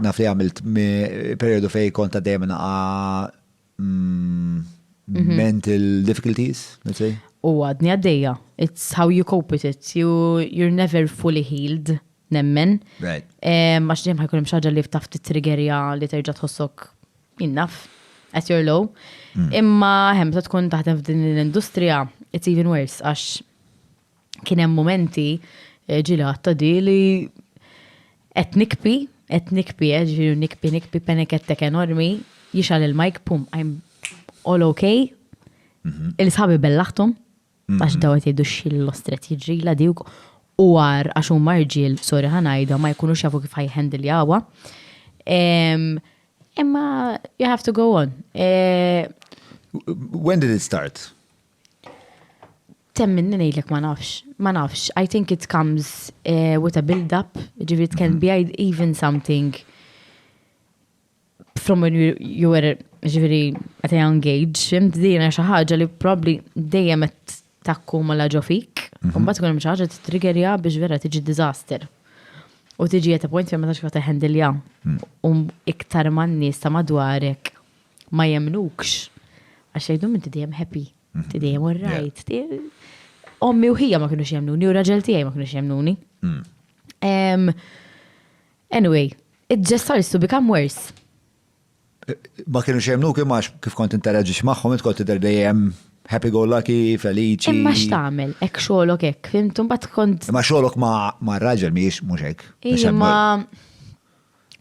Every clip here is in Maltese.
naf li għamilt periodu fej konta dejjem mental difficulties, let's say. U għadni għaddejja. It's how you cope with it. You're never fully healed, nemmen. Right. Għax ġem ħajkun imxaġa li ftaf t-triggerja li terġa tħossok enough at your low. Imma hemm ta' tkun taħdem f'din l-industrija, it's even worse. Għax kien hemm momenti ġili għatta di li qed nikpi, nikpi penekettek enormi, jixal il-mike, pum, I'm all okay. Il-sħabi bellaħtum, għax dawet jiddu xil-lostret jiġri la diwk, u għar għax u marġil, sorry ħanajda, ma jkunu xafu kif ħajħendil jawa. Imma, you have to go on. When did it start? Temmin nejlek ma nafx. I think it comes with a build-up. It can be even something from when you were at a young age. Fimt dina xaħġa li probably dejjem qed takku ma laġo fik. Mbagħad tkun hemm xi ħaġa titriggerja biex vera tiġi disaster. U tiġi at a point fejn ma tax kif taħendilja. Iktar man-nies ta' madwarek ma jemnukx. Għax jgħidu inti dejjem happy. Inti dejjem all right. Ommi u ħija ma kienux jemnuni, u raġel tiegħi ma kienux jemnuni. Anyway, it just starts to become worse. Ma kienux jemnuk imma kif kont interaġix magħhom, int kont tidher dejjem happy go lucky, feliċi. Imma x'tagħmel, hekk xogħolok hekk, fimtu mbagħad kont. Imma xogħolok ma' raġel mhijiex mhux hekk. Imma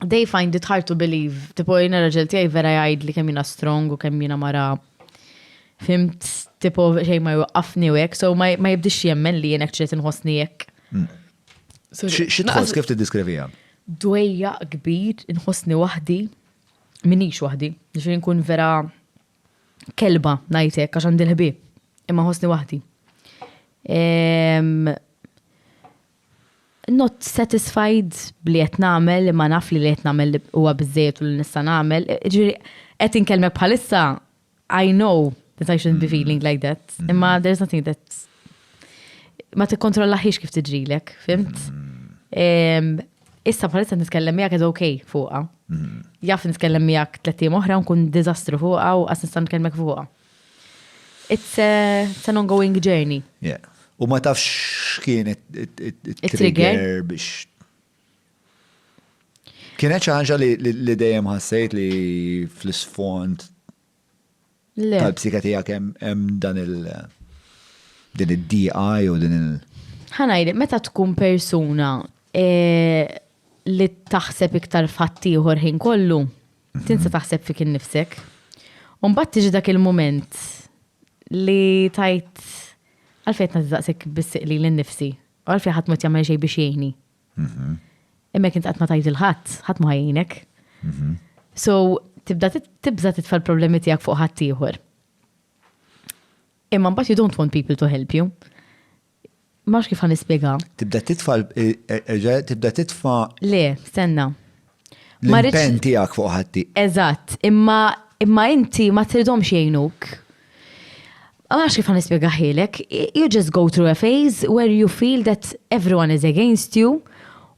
they find it hard to believe. Tipo jiena raġel tiegħi vera jgħid li kemm jiena strong u kemm jiena mara fimt tipo xej ma jwaqqafni u hekk, so ma jibdix jemmen li jien hekk ċiet inħossni hekk. Xi tħoss kif tiddiskrivija? Dwejja kbir inħossni waħdi, minix waħdi, ġifieri nkun vera kelba ngħidlek għax għandi l-ħbieb, imma ħossni waħdi. Not satisfied bli qed nagħmel, imma naf li qed nagħmel huwa biżżejjed u li nista' nagħmel. Ġifieri qed inkellmek bħalissa, I know that I shouldn't be feeling like that. Imma there's nothing that ma tikkontrollaħiex kif tiġrilek, fimt? Issa bħalissa nitkellem miegħek qed okay fuqha. Jaf nitkellem miegħek 3 ijiem oħra nkun diżastru fuqha u qas nista' nkellmek fuqha. It's an ongoing journey. Yeah. U ma tafx kien it-trigger biex. Kienet xi ħaġa li dejjem ħassejt li fl-isfond tal-psika tiegħek hemm dan din id-DI u din ħanajdi, meta tkun persuna li taħseb iktar f'ħaddieħor ħin kollu, tinsa taħseb fik innifsek. U mbagħad tiġi dak il-mument li tajt għalfejn nagħżaqsek bissiq li l-nifsi, u għalfejn ħadd ma jagħmel xejn biex jgħinni. Imma kien qatt ma tajt il-ħadd, ħadd ma jgħinek. So tibda titfa' l-problemi tiegħek fuq ħadd ieħor. Imma mbagħad you don't want people to help you. Max kif ħanispjega. Tibda titfa' Le, stenna. L-impenn tiegħek fuq ħadd. Eżatt, imma inti ma tridhomx jgħinuk. Max kif ħanispjega ħielek. You just go through a phase where you feel that everyone is against you.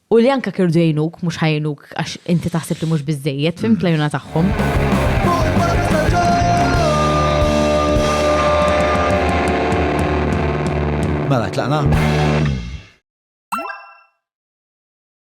U li anka kirdu jgħinuk, mux ħajnuk, għax inti taħseb li mux bizzejiet, fimt lajuna taħħom. Mela, tlaqna?